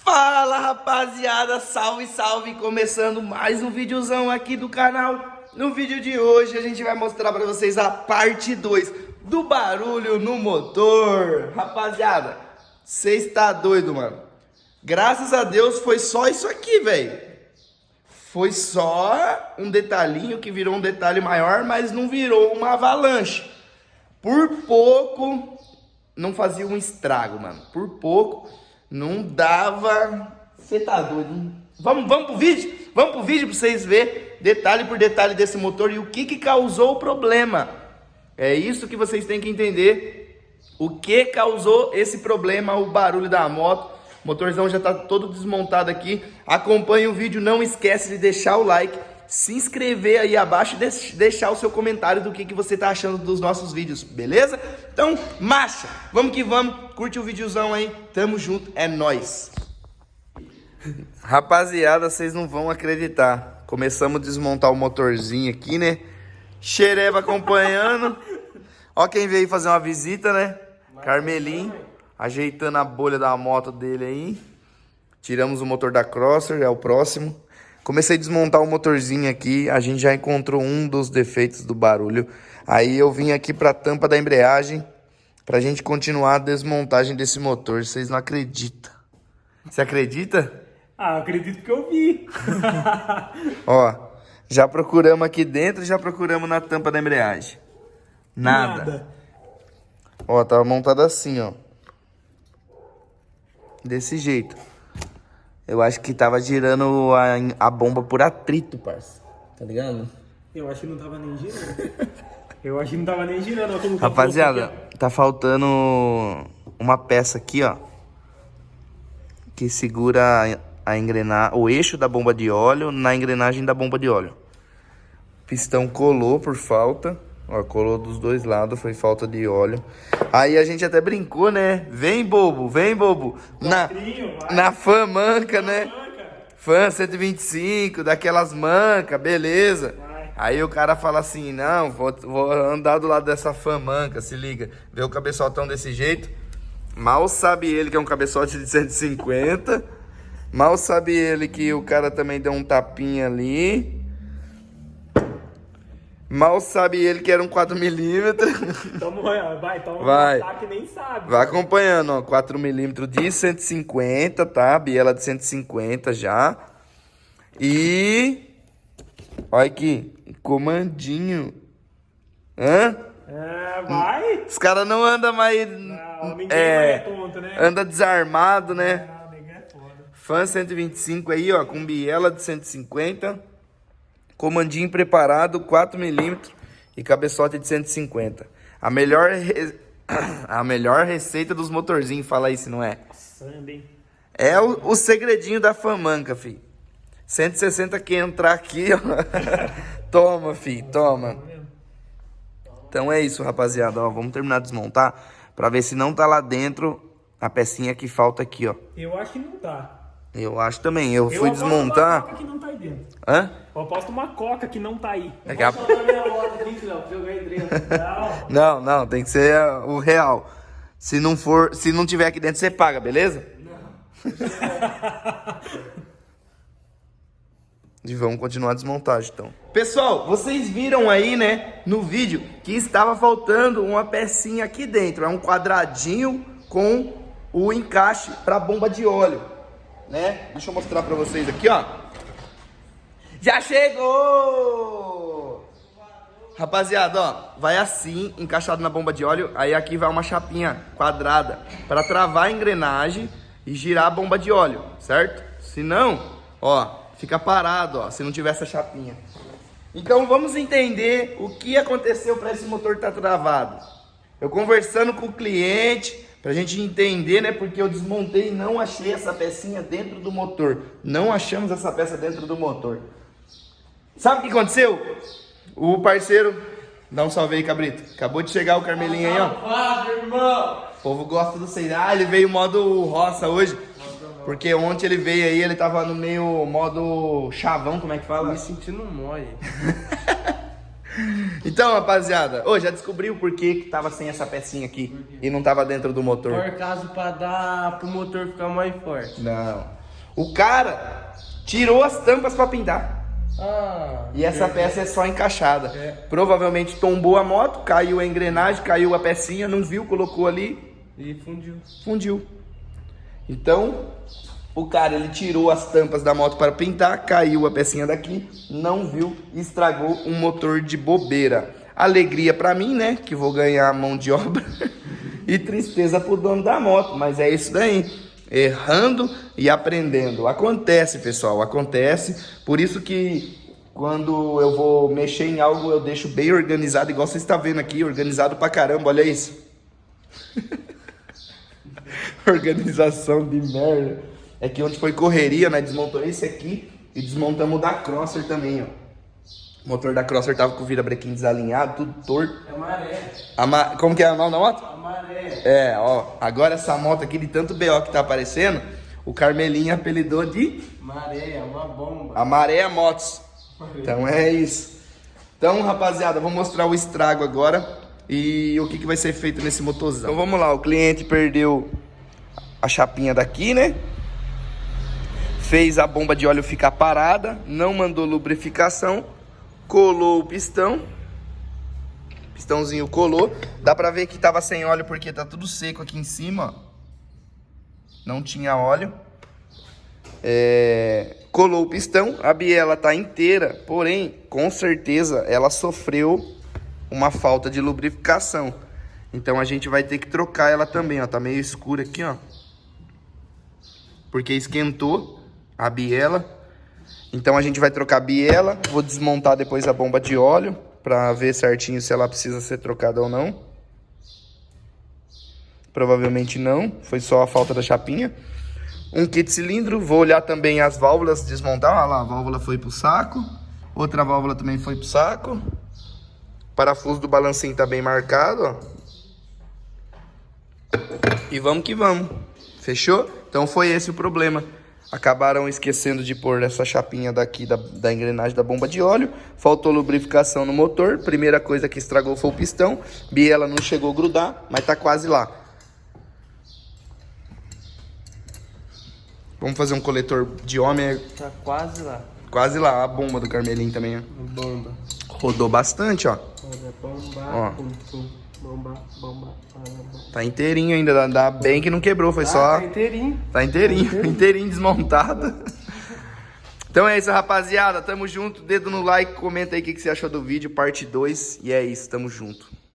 Fala rapaziada, salve, salve, começando mais um videozão aqui do canal. No vídeo de hoje a gente vai mostrar pra vocês a parte 2 do barulho no motor. Rapaziada, cê está doido, mano. Graças a Deus foi só isso aqui, velho. Foi só um detalhinho que virou um detalhe maior, mas não virou uma avalanche. Por pouco não fazia um estrago, mano. Por pouco não dava. Você tá doido? Vamos pro vídeo? Vamos pro vídeo pra vocês verem detalhe por detalhe desse motor e o que causou o problema. É isso que vocês têm que entender. O que causou esse problema, o barulho da moto. O motorzão já tá todo desmontado aqui. Acompanhe o vídeo, não esquece de deixar o like, se inscrever aí abaixo e deixar o seu comentário do que você tá achando dos nossos vídeos, beleza? Então, marcha! Vamos que vamos, curte o videozão aí, tamo junto, é nóis! Rapaziada, vocês não vão acreditar. Começamos a desmontar o motorzinho aqui, né? Xereba acompanhando. Ó quem veio fazer uma visita, né? Carmelinho, ajeitando a bolha da moto dele aí. Tiramos o motor da Crosser, é o próximo. Comecei a desmontar o motorzinho aqui. A gente já encontrou um dos defeitos do barulho. Aí eu vim aqui pra tampa da embreagem pra gente continuar a desmontagem desse motor. Vocês não acreditam. Você acredita? Ah, eu acredito que eu vi. Ó, já procuramos aqui dentro e já procuramos na tampa da embreagem. Nada. Ó, tava montado assim, ó. Desse jeito. Eu acho que tava girando a bomba por atrito, parça. Tá ligado? Eu acho que não tava nem girando. Eu acho que não tava nem girando. Como Rapaziada, tá faltando uma peça aqui, ó. Que segura a engrenagem, o eixo da bomba de óleo na engrenagem da bomba de óleo. O pistão colou por falta. Ó, colou dos dois lados, foi falta de óleo. Aí a gente até brincou, né? Vem, bobo, vem, bobo. Na fã manca, né? Fã 125, daquelas mancas, beleza. Aí o cara fala assim, não, vou andar do lado dessa fã manca, se liga. Vê o cabeçotão desse jeito. Mal sabe ele que é um cabeçote de 150. Mal sabe ele que o cara também deu um tapinha ali. Mal sabe ele que era um 4mm. Vai. Que nem sabe. Vai acompanhando, ó. 4mm de 150, tá? Biela de 150 já. E... olha aqui. Comandinho. Hã? Vai. Os caras não andam mais... Não, ninguém é tonto, né? Anda desarmado, né? Não, ninguém é foda. Fan 125 aí, ó. Com biela de 150. Comandinho preparado, 4mm e cabeçote de 150. A melhor receita dos motorzinhos, fala aí se não é. Samba, hein? É o segredinho da famanca, fi. 160 que entrar aqui, ó. Toma, fi, toma. Então é isso, rapaziada. Ó, vamos terminar de desmontar pra ver se não tá lá dentro a pecinha que falta aqui, ó. Eu acho que não tá. Eu acho também. Eu fui desmontar. Uma coca que não tá aí dentro. Hã? Eu aposto uma coca que não tá aí. Daqui a... Não. Não, tem que ser o real. Se não tiver aqui dentro, você paga, beleza? Não. E vamos continuar a desmontagem, então. Pessoal, vocês viram aí, né, no vídeo, que estava faltando uma pecinha aqui dentro. É um quadradinho com o encaixe para bomba de óleo, né? Deixa eu mostrar para vocês aqui, ó. Já chegou! Rapaziada, ó, vai assim, encaixado na bomba de óleo. Aí aqui vai uma chapinha quadrada para travar a engrenagem e girar a bomba de óleo, certo? Se não, ó, fica parado, ó, se não tiver essa chapinha. Então vamos entender o que aconteceu para esse motor estar travado. Eu conversando com o cliente, pra gente entender, né, porque eu desmontei e não achei essa pecinha dentro do motor. Não achamos essa peça dentro do motor. Sabe o que aconteceu? O parceiro, dá um salve aí, Cabrito. Acabou de chegar o Carmelinho aí, ó. Salve, irmão! O povo gosta do sei. Ah, ele veio modo roça hoje. Porque ontem ele veio aí, ele tava no meio modo chavão, como é que fala? Me sentindo mole. Então, rapaziada, já descobriu por que tava sem essa pecinha aqui e não tava dentro do motor? Por causa pra dar pro motor ficar mais forte. Não. O cara tirou as tampas pra pintar. E essa peça é só encaixada. Provavelmente tombou a moto, caiu a engrenagem, caiu a pecinha, não viu, colocou ali e fundiu. Fundiu. Então, o cara ele tirou as tampas da moto para pintar, caiu a pecinha daqui, não viu, estragou um motor de bobeira. Alegria pra mim, né, que vou ganhar mão de obra e tristeza pro dono da moto, mas é isso daí. Errando e aprendendo. Acontece, pessoal, acontece. Por isso que quando eu vou mexer em algo, eu deixo bem organizado, igual você está vendo aqui, organizado pra caramba, olha isso. Organização de merda. É que onde foi correria, né? Desmontou esse aqui e desmontamos o da Crosser também, ó. O motor da Crosser tava com o virabrequim desalinhado, tudo torto. É maré. Como que é o nome da moto? A maré. Agora essa moto aqui, de tanto BO que tá aparecendo, o Carmelinho apelidou de... Maré, é uma bomba. A Maré Motos. Então é isso. Então, rapaziada, vou mostrar o estrago agora e o que vai ser feito nesse motorzão. Então vamos lá, o cliente perdeu a chapinha daqui, né? Fez a bomba de óleo ficar parada, não mandou lubrificação, colou o pistão. Pistãozinho colou. Dá pra ver que tava sem óleo porque tá tudo seco aqui em cima, ó. Não tinha óleo. Colou o pistão. A biela tá inteira, porém, com certeza, ela sofreu uma falta de lubrificação. Então a gente vai ter que trocar ela também, ó. Tá meio escura aqui, ó. Porque esquentou a biela. Então a gente vai trocar a biela. Vou desmontar depois a bomba de óleo pra ver certinho se ela precisa ser trocada ou não. Provavelmente não, foi só a falta da chapinha. Um kit cilindro, vou olhar também as válvulas, desmontar. Olha lá, a válvula foi pro saco. Outra válvula também foi pro saco. Parafuso do balancinho tá bem marcado, ó. E vamos que vamos. Fechou? Então foi esse o problema. Acabaram esquecendo de pôr essa chapinha daqui da engrenagem da bomba de óleo. Faltou lubrificação no motor. Primeira coisa que estragou foi o pistão. Biela não chegou a grudar, mas tá quase lá. Vamos fazer um coletor de homem. Tá quase lá. Quase lá. A bomba do Carmelinho também, ó. Bomba. Rodou bastante, ó. Bomba, Ó. Bomba. Tá inteirinho ainda. Ainda bem que não quebrou. Foi só... Tá inteirinho. Tá inteirinho. Inteirinho desmontado. Então é isso, rapaziada. Tamo junto. Dedo no like. Comenta aí o que você achou do vídeo. Parte 2. E é isso. Tamo junto.